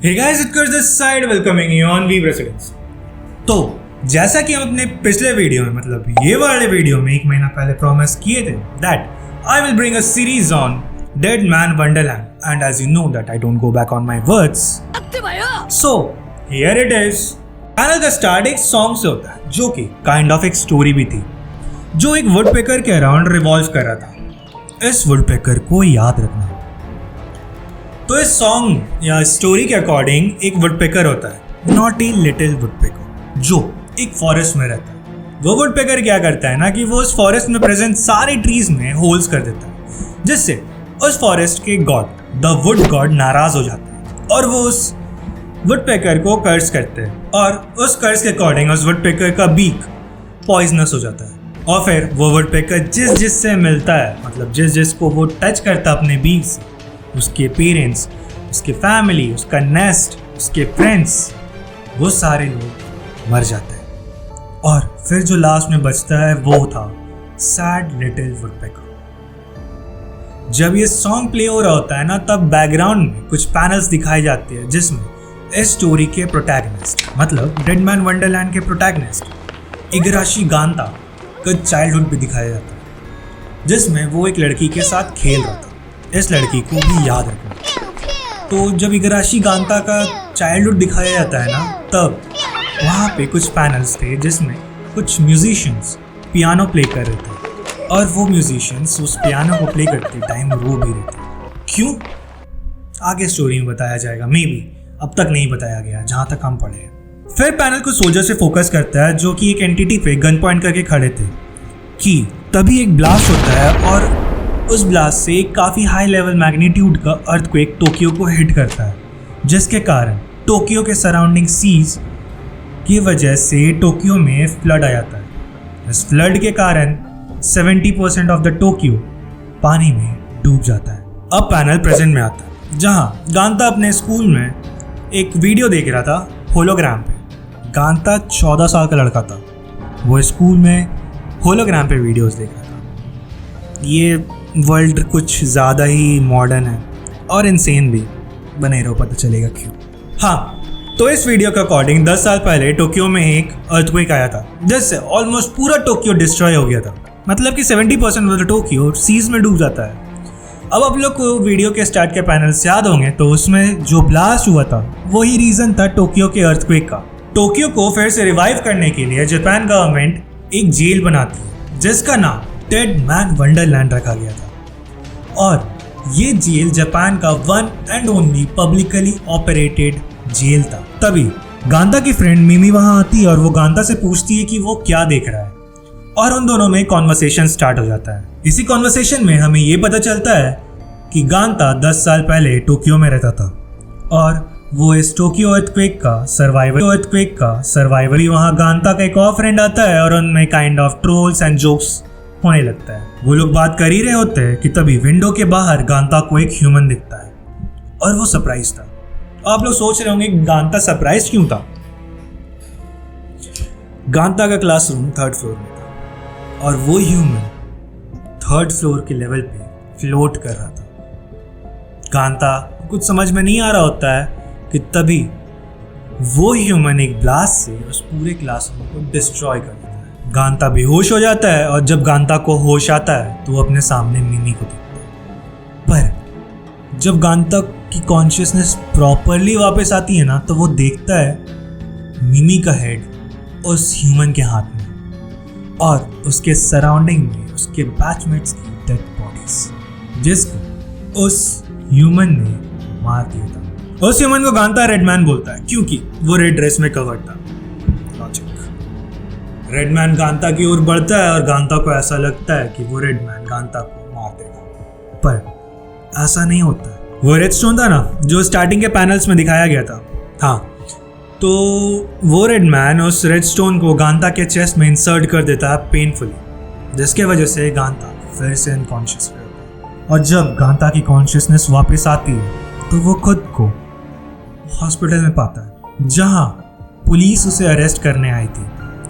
Hey guys, it's Kurz this side welcoming you on Weave Residence। तो जैसा कि हम अपने पिछले वीडियो में मतलब ये वाले वीडियो में 1 महीना पहले प्रॉमिस किए थे that I will bring a series on Dead Man Wonderland and as you know that I don't go back on my words। So here it is। Panel का स्टार्ट एक सॉन्ग से होता है जो कि काइंड ऑफ एक story भी थी जो एक वुडपेकर के अराउंड रिवॉल्व कर रहा था। इस वुडपेकर को याद रखना। तो इस सॉन्ग या स्टोरी के अकॉर्डिंग एक वुडपेकर होता है, नॉट ए लिटिल वुडपेकर, जो एक फॉरेस्ट में रहता है। वो वुडपेकर क्या करता है ना कि वो उस फॉरेस्ट में प्रेजेंट सारे ट्रीज में होल्स कर देता है, जिससे उस फॉरेस्ट के गॉड द वुड गॉड नाराज हो जाते हैं और वो उस वुडपेकर को कर्स करते हैं और उस कर्स के अकॉर्डिंग उस वुडपेकर का बीक पॉइजनस हो जाता है और फिर वो वुडपेकर जिस से मिलता है मतलब जिसको वो टच करता है अपने बीक से, उसके पेरेंट्स, उसके फैमिली, उसका नेस्ट, उसके फ्रेंड्स, वो सारे लोग मर जाते हैं और फिर जो लास्ट में बचता है वो था सैड लिटिल वुडपेकर। जब ये सॉन्ग प्ले हो रहा होता है ना तब बैकग्राउंड में कुछ पैनल्स दिखाई जाती है जिसमें इस स्टोरी के प्रोटैगनिस्ट मतलब डेड मैन वंडरलैंड के प्रोटैगनिस्ट इगराशी गांता का चाइल्डहुड भी दिखाया जाता है, जिसमें वो एक लड़की के साथ खेल रहा था। इस लड़की को भी याद रखना। तो जब इगराशी गांता का चाइल्डहुड दिखाया जाता है ना तब वहाँ पे कुछ पैनल्स थे जिसमें कुछ म्यूजिशियंस पियानो प्ले कर रहे थे और वो म्यूजिशियंस उस पियानो को प्ले करते टाइम रो भी रहे थे। क्यों आगे स्टोरी में बताया जाएगा, मे बी अब तक नहीं बताया गया जहाँ तक हम पढ़े हैं। फिर पैनल कुछ सोल्जर से फोकस करता है जो कि एक एंटिटी पे गन पॉइंट करके खड़े थे कि तभी एक ब्लास्ट होता है और उस ब्लास्ट से एक काफ़ी हाई लेवल मैग्नीट्यूड का अर्थक्वेक टोक्यो को हिट करता है, जिसके कारण टोक्यो के सराउंडिंग सीज की वजह से टोक्यो में फ्लड आ जाता है। इस फ्लड के कारण 70% ऑफ द टोक्यो पानी में डूब जाता है। अब पैनल प्रेजेंट में आता है जहाँ गांता अपने स्कूल में एक वीडियो देख रहा था होलोग्राम पे। गांता 14 साल का लड़का था, वो स्कूल में होलोग्राम पे वीडियोस देख रहा था। ये वर्ल्ड कुछ ज़्यादा ही मॉडर्न है और इंसेन भी, बने रहो पता चलेगा क्यों। हाँ, तो इस वीडियो के अकॉर्डिंग 10 साल पहले टोक्यो में एक अर्थक्वेक आया था जिससे ऑलमोस्ट पूरा टोक्यो डिस्ट्रॉय हो गया था, मतलब कि 70% ऑफ द टोक्यो सीज में डूब जाता है। अब आप लोग को वीडियो के स्टार्ट के पैनल से याद होंगे तो उसमें जो ब्लास्ट हुआ था वही रीज़न था टोक्यो के अर्थक्वेक का। टोक्यो को फिर से रिवाइव करने के लिए जापान गवर्नमेंट एक जेल बनाती है जिसका नाम डेड मैन वंडरलैंड रखा गया था और ये जेल जापान का one and only publicly operated jail था। तभी गांता की फ्रेंड मिमी वहां आती है और वो गांता से पूछती है कि वो क्या देख रहा है और उन दोनों में कॉन्वर्सेशन स्टार्ट हो जाता है। इसी कॉन्वर्सेशन में हमें ये पता चलता है कि गांता 10 साल पहले टोक्यो में रहता था और वो इस टोक्यो अर्थक्वेक का सर्वाइवर ही वहाँ गांता का एक और फ्रेंड आता है और उनमें kind of trolls and jokes होने लगता है। वो लोग बात कर ही रहे होते हैं कि तभी विंडो के बाहर गांता को एक ह्यूमन दिखता है और वो सरप्राइज था। आप लोग सोच रहे होंगे गांता सरप्राइज क्यों था। गांता का क्लासरूम 3rd फ्लोर में था और वो ह्यूमन 3rd फ्लोर के लेवल पे फ्लोट कर रहा था। गांता कुछ समझ में नहीं आ रहा होता है कि तभी वो ह्यूमन एक ब्लास्ट से उस पूरे क्लासरूम को डिस्ट्रॉय कर देता है। गांता बेहोश हो जाता है और जब गांता को होश आता है तो वो अपने सामने मिमी को देखता है। पर जब गांता की कॉन्शियसनेस प्रॉपरली वापस आती है ना तो वो देखता है मिमी का हेड उस ह्यूमन के हाथ में और उसके सराउंडिंग में उसके बैचमेट्स की डेड बॉडीज जिसको उस ह्यूमन ने मार दिया था। उस ह्यूमन को गांता रेडमैन बोलता है क्योंकि वो रेड ड्रेस में कवर्ड था। रेडमैन गांता की ओर बढ़ता है और गांता को ऐसा लगता है कि वो रेडमैन गांता को मार देगा, पर ऐसा नहीं होता है। वो रेडस्टोन था ना जो स्टार्टिंग के पैनल्स में दिखाया गया था। हाँ, तो वो रेडमैन उस रेडस्टोन को गांता के चेस्ट में इंसर्ट कर देता है पेनफुली, जिसके वजह से गांता फिर से अनकॉन्शियस हो जाता है और जब गांता की कॉन्शियसनेस वापस आती है तो वो खुद को हॉस्पिटल में पाता है जहाँ पुलिस उसे अरेस्ट करने आई थी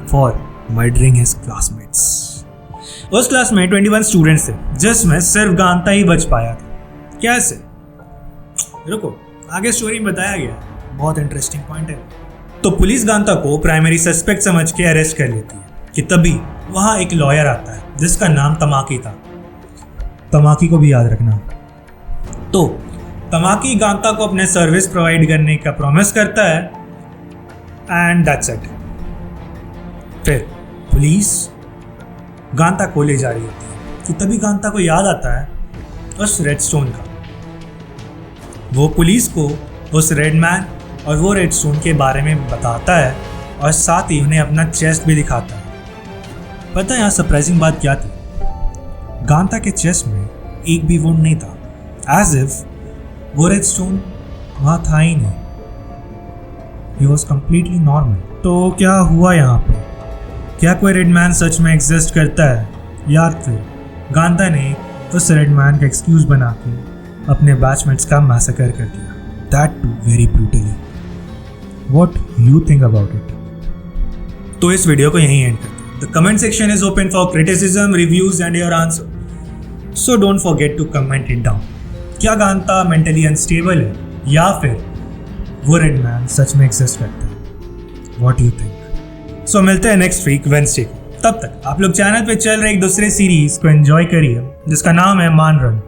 फॉर मर्डरिंग हिज क्लासमेट्स। उस क्लास में 21 स्टूडेंट्स थे जिसमें सिर्फ गांता ही बच पाया था। कैसे? रुको, आगे स्टोरी में बताया गया। बहुत इंटरेस्टिंग पॉइंट है। तो पुलिस गांता को प्राइमरी सस्पेक्ट समझ के अरेस्ट कर लेती है कि तभी वहाँ एक लॉयर आता है जिसका नाम तमाकी था। तमाकी को भी याद रखना। तो तमाकी गांता को अपने सर्विस प्रोवाइड करने का प्रॉमिस करता है एंड दैट्स इट। फिर पुलिस गांता को ले जा रही होती है कि तभी गांता को याद आता है उस रेडस्टोन का। वो पुलिस को उस रेडमैन और वो रेडस्टोन के बारे में बताता है और साथ ही उन्हें अपना चेस्ट भी दिखाता है। पता है यहाँ सरप्राइजिंग बात क्या थी? गांता के चेस्ट में एक भी वुंड नहीं था, एज इफ वो रेडस्टोन वहाँ था ही नहीं। He was completely normal. तो क्या हुआ यहाँ पे? क्या कोई रेडमैन सच में एग्जिस्ट करता है या फिर गांता ने उस रेडमैन का एक्सक्यूज बना के अपने बैचमेट्स का मैसेकर कर दिया? That too very brutally. What you think about it? तो इस वीडियो को यहीं एंड करते हैं। The comment section is open for criticism, reviews and your answer, so don't forget to comment it down. क्या गांता मेंटली अनस्टेबल है या फिर वो रेडमैन सच में एग्जिस्ट करता है? What you think? सो मिलते हैं नेक्स्ट वीक वेडनेसडे को। तब तक आप लोग चैनल पे चल रहे एक दूसरे सीरीज को एंजॉय करिए जिसका नाम है मान रन,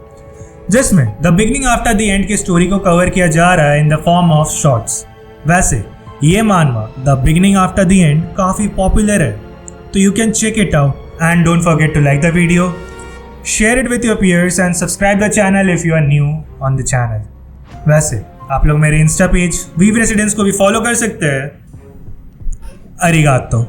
जिसमें the beginning after the end की स्टोरी को कवर किया जा रहा है in the form of shorts. वैसे ये manhwa the beginning after the end काफ़ी पॉपुलर है, तो you can check it out and don't forget to like the video, share it with your peers and subscribe the channel if you are new on the channel. वैसे आप लोग मेरे Insta page weave residence को भी follow कर सकते हैं। अरिगातो।